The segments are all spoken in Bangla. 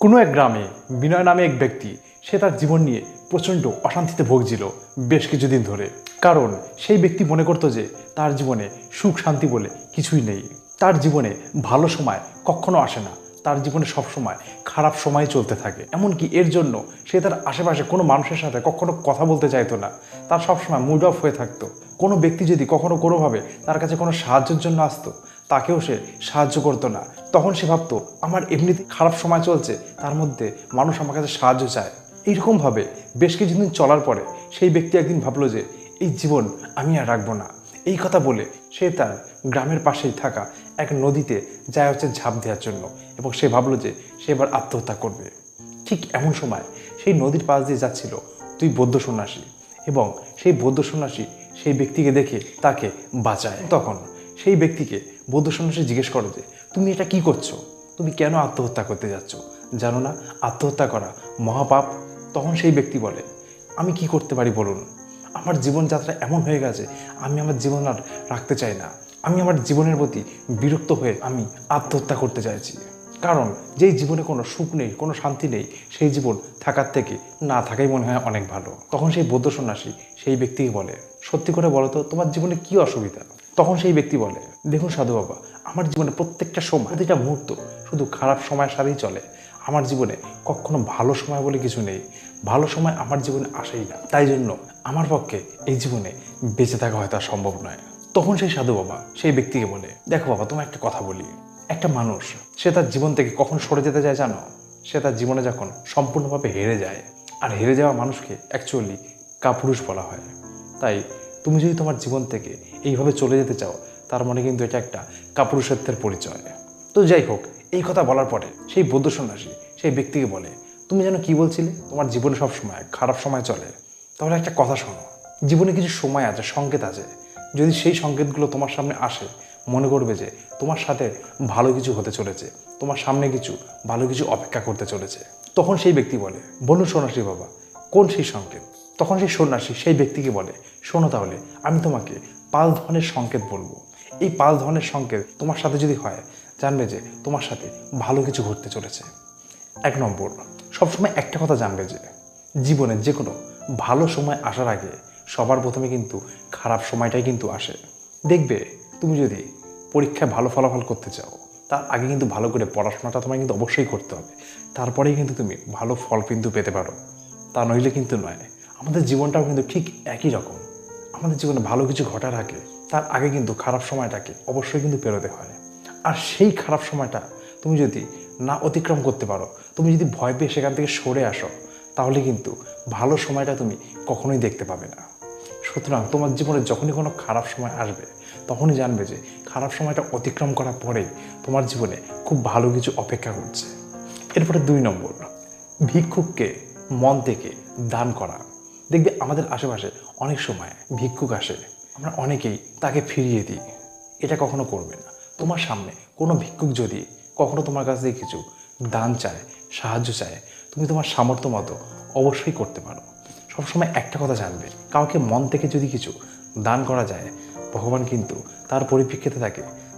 কোনো এক গ্রামে বিনয় নামে এক ব্যক্তি সে তার জীবন নিয়ে প্রচণ্ড অশান্তিতে ভুগছিল বেশ কিছুদিন ধরে। কারণ সেই ব্যক্তি মনে করতো যে তার জীবনে সুখ শান্তি বলে কিছুই নেই। তার জীবনে ভালো সময় কখনো আসে না, তার জীবনে সবসময় খারাপ সময় চলতে থাকে। এমনকি এর জন্য সে তার আশেপাশে কোনো মানুষের সাথে কখনো কথা বলতে চাইতো না, তার সবসময় মুড অফ হয়ে থাকতো। কোনো ব্যক্তি যদি কখনো কোনোভাবে তার কাছে কোনো সাহায্যের জন্য আসতো, তাকেও সে সাহায্য করতো না। তখন সে ভাবতো আমার এমনিতে খারাপ সময় চলছে, তার মধ্যে মানুষ আমার কাছে সাহায্য চায়। এইরকমভাবে বেশ কিছুদিন চলার পরে সেই ব্যক্তি একদিন ভাবলো যে এই জীবন আমি আর রাখবো না। এই কথা বলে সে তার গ্রামের পাশেই থাকা এক নদীতে যায় ঝাঁপ দেওয়ার জন্য, এবং সে ভাবলো যে সে এবার আত্মহত্যা করবে। ঠিক এমন সময় সেই নদীর পাশ দিয়ে যাচ্ছিল দুই বৌদ্ধ সন্ন্যাসী, এবং সেই বৌদ্ধ সন্ন্যাসী সেই ব্যক্তিকে দেখে তাকে বাঁচায়। তখন সেই ব্যক্তিকে বৌদ্ধ সন্ন্যাসী জিজ্ঞেস করে যে তুমি এটা কি করছো, তুমি কেন আত্মহত্যা করতে যাচ্ছ, জানো না আত্মহত্যা করা মহাপাপ? তখন সেই ব্যক্তি বলে আমি কি করতে পারি বলুন, আমার জীবনযাত্রা এমন হয়ে গেছে আমি আমার জীবন আর রাখতে চাই না। আমি আমার জীবনের প্রতি বিরক্ত হয়ে আমি আত্মহত্যা করতে চাইছি। কারণ যেই জীবনে কোনো সুখ নেই, কোনো শান্তি নেই, সেই জীবন থাকার থেকে না থাকাই মনে হয় অনেক ভালো। তখন সেই বৌদ্ধ সন্ন্যাসী সেই ব্যক্তিকে বলে সত্যি করে বলো তো তোমার জীবনে কী অসুবিধা? তখন সেই ব্যক্তি বলে দেখুন সাধু বাবা, আমার জীবনে প্রত্যেকটা সময়, প্রতিটা মুহূর্ত শুধু খারাপ সময়ের সাথেই চলে। আমার জীবনে কখনো ভালো সময় বলে কিছু নেই, ভালো সময় আমার জীবনে আসেই না। তাই জন্য আমার পক্ষে এই জীবনে বেঁচে থাকা হয়তো আর সম্ভব নয়। তখন সেই সাধু বাবা সেই ব্যক্তিকে বলে দেখো বাবা, তোমার একটা কথা বলি, একটা মানুষ সে তার জীবন থেকে কখন সরে যেতে চায় জানো? সে তার জীবনে যখন সম্পূর্ণভাবে হেরে যায়। আর হেরে যাওয়া মানুষকে অ্যাকচুয়ালি কাপুরুষ বলা হয়। তাই তুমি যদি তোমার জীবন থেকে এইভাবে চলে যেতে চাও, তার মানে কিন্তু এটা একটা কাপুরুষত্বের পরিচয়। তো যাই হোক, এই কথা বলার পরে সেই বৌদ্ধ সন্ন্যাসী সেই ব্যক্তিকে বলে তুমি যেন কি বলছিলে, তোমার জীবনে সব সময় খারাপ সময় চলে। তাহলে একটা কথা শোনো, জীবনে কিছু সময় আছে, সংকেত আছে। যদি সেই সংকেতগুলো তোমার সামনে আসে, মনে করবে যে তোমার সাথে ভালো কিছু হতে চলেছে, তোমার সামনে কিছু ভালো কিছু অপেক্ষা করতে চলেছে। তখন সেই ব্যক্তি বলে বলুন সন্ন্যাসী বাবা, কোন সেই সংকেত? তখন সেই সন্ন্যাসী সেই ব্যক্তিকে বলে শোনো তাহলে, আমি তোমাকে 5 ধরনের সংকেত বলবো। এই 5 ধরনের সংকেত তোমার সাথে যদি হয়, জানবে যে তোমার সাথে ভালো কিছু ঘটতে চলেছে। 1 নম্বর, সবসময় একটা কথা জানবে যে জীবনে যে কোনো ভালো সময় আসার আগে সবার প্রথমে কিন্তু খারাপ সময়টাই কিন্তু আসে। দেখবে তুমি যদি পরীক্ষায় ভালো ফলাফল করতে চাও, তার আগে কিন্তু ভালো করে পড়াশোনাটা তোমায় কিন্তু অবশ্যই করতে হবে, তারপরেই কিন্তু তুমি ভালো ফল কিন্তু পেতে পারো। তা নইলে কিন্তু নয়। আমাদের জীবনটাও কিন্তু ঠিক একই রকম। আমাদের জীবনে ভালো কিছু ঘটার আগে, তার আগে কিন্তু খারাপ সময়টাকে অবশ্যই কিন্তু পেরোতে হয়। আর সেই খারাপ সময়টা তুমি যদি না অতিক্রম করতে পারো, তুমি যদি ভয় পেয়ে সেখান থেকে সরে আসো, তাহলে কিন্তু ভালো সময়টা তুমি কখনোই দেখতে পাবে না। সুতরাং তোমার জীবনে যখনই কোনো খারাপ সময় আসবে, তখনই জানবে যে খারাপ সময়টা অতিক্রম করার পরেই তোমার জীবনে খুব ভালো কিছু অপেক্ষা করছে। এরপরে 2 নম্বর, ভিক্ষুককে মন থেকে দান করা। দেখবে আমাদের আশেপাশে অনেক সময় ভিক্ষুক আসে, আমরা অনেকেই তাকে ফিরিয়ে দিই। এটা কখনো করবে না। তোমার সামনে কোনো ভিক্ষুক যদি কখনো তোমার কাছ থেকে কিছু দান চায়, সাহায্য চায়, তুমি তোমার সামর্থ্য মতো অবশ্যই করতে পারো। সবসময় একটা কথা জানবে, কাউকে মন থেকে যদি কিছু দান করা যায়, ভগবান কিন্তু তার পরিপ্রেক্ষিতে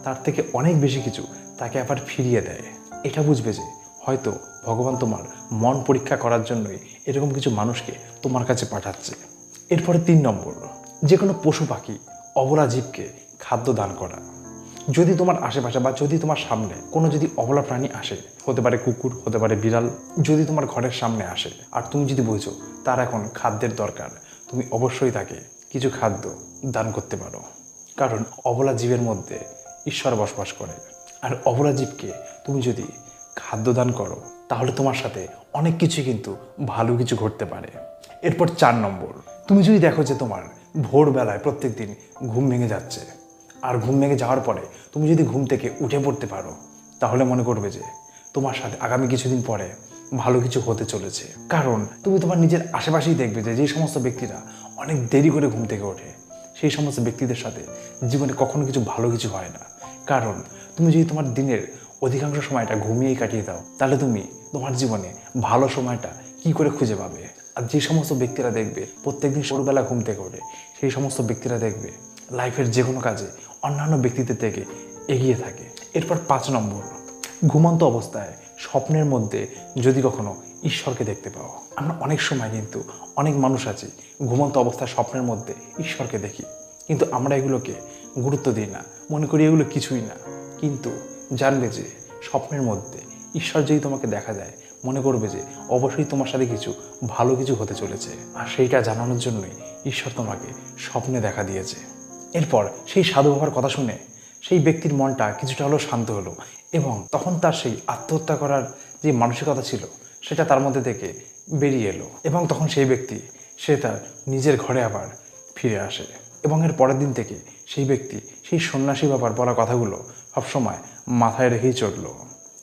তার থেকে অনেক বেশি কিছু তাকে আবার ফিরিয়ে দেয়। এটা বুঝবে যে হয়তো ভগবান তোমার মন পরীক্ষা করার জন্যই এরকম কিছু মানুষকে তোমার কাছে পাঠাচ্ছে। এরপরে 3 নম্বর, যে কোনো পশু পাখি, অবলা জীবকে খাদ্য দান করা। যদি তোমার আশেপাশে বা যদি তোমার সামনে কোনো যদি অবলা প্রাণী আসে, হতে পারে কুকুর, হতে পারে বিড়াল, যদি তোমার ঘরের সামনে আসে আর তুমি যদি বুঝো তার এখন খাদ্যের দরকার, তুমি অবশ্যই তাকে কিছু খাদ্য দান করতে পারো। কারণ অবলা জীবের মধ্যে ঈশ্বর বসবাস করে। আর অবলা জীবকে তুমি যদি খাদ্য দান করো, তাহলে তোমার সাথে অনেক কিছু কিন্তু ভালো কিছু ঘটতে পারে। এরপর 4 নম্বর, তুমি যদি দেখো যে তোমার ভোরবেলায় প্রত্যেক দিন ঘুম ভেঙে যাচ্ছে, আর ঘুম ভেঙে যাওয়ার পরে তুমি যদি ঘুম থেকে উঠে পড়তে পারো, তাহলে মনে করবে যে তোমার সাথে আগামী কিছুদিন পরে ভালো কিছু হতে চলেছে। কারণ তুমি তোমার নিজের আশেপাশেই দেখবে যে যে সমস্ত ব্যক্তিরা অনেক দেরি করে ঘুম থেকে ওঠে, সেই সমস্ত ব্যক্তিদের সাথে জীবনে কখনো কিছু ভালো কিছু হয় না। কারণ তুমি যদি তোমার দিনের অধিকাংশ সময়টা ঘুমিয়েই কাটিয়ে দাও, তাহলে তুমি তোমার জীবনে ভালো সময়টা কি করে খুঁজে পাবে? আর যে সমস্ত ব্যক্তিরা দেখবে প্রত্যেকদিন ভোরবেলা ঘুম থেকে ওঠে, সেই সমস্ত ব্যক্তিরা দেখবে লাইফের যে কোনো কাজে অন্যান্য ব্যক্তিদের থেকে এগিয়ে থাকে। এরপর 5 নম্বর, ঘুমন্ত অবস্থায় স্বপ্নের মধ্যে যদি কখনো ঈশ্বরকে দেখতে পাও। আমরা অনেক সময় কিন্তু অনেক মানুষ আছি ঘুমন্ত অবস্থায় স্বপ্নের মধ্যে ঈশ্বরকে দেখি, কিন্তু আমরা এগুলোকে গুরুত্ব দিই না, মনে করি এগুলো কিছুই না। কিন্তু জানবে যে স্বপ্নের মধ্যে ঈশ্বর যদি তোমাকে দেখা যায়, মনে করবে যে অবশ্যই তোমার সাথে কিছু ভালো কিছু হতে চলেছে, আর সেইটা জানানোর জন্যই ঈশ্বর তোমাকে স্বপ্নে দেখা দিয়েছে। এরপর সেই সাধু বাবার কথা শুনে সেই ব্যক্তির মনটা কিছুটা হলেও শান্ত হলো, এবং তখন তার সেই আত্মহত্যা করার যে মানসিকতা ছিল সেটা তার মধ্যে থেকে বেরিয়ে এলো, এবং তখন সেই ব্যক্তি সে তার নিজের ঘরে আবার ফিরে আসে। এবং এর পরের দিন থেকে সেই ব্যক্তি সেই সন্ন্যাসী বাবার বলা কথাগুলো সবসময় মাথায় রেখেই চললো।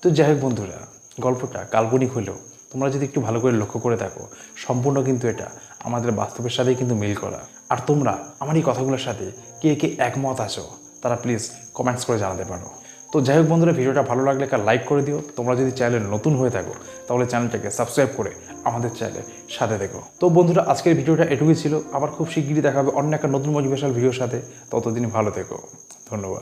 তো যাই হোক বন্ধুরা, গল্পটা কাল্পনিক হলেও তোমরা যদি একটু ভালো করে লক্ষ্য করে থাকো, সম্পূর্ণ কিন্তু এটা আমাদের বাস্তবের সাথেই কিন্তু মিল করা। আর তোমরা আমার এই কথাগুলোর সাথে কে কে একমত আছো তারা প্লিজ কমেন্টস করে জানাতে পারো। তো যাই হোক বন্ধুরা, ভিডিওটা ভালো লাগলে একটা লাইক করে দিও। তোমরা যদি চ্যানেলে নতুন হয়ে থাকো তাহলে চ্যানেলটাকে সাবস্ক্রাইব করে আমাদের চ্যানেলের সাথে দেখো। তো বন্ধুরা, আজকের ভিডিওটা এটুকুই ছিল। আবার খুব শিগগিরই দেখা হবে অন্য একটা নতুন মোটিভেশনাল ভিডিওর সাথে। ততদিন ভালো থেকো। ধন্যবাদ।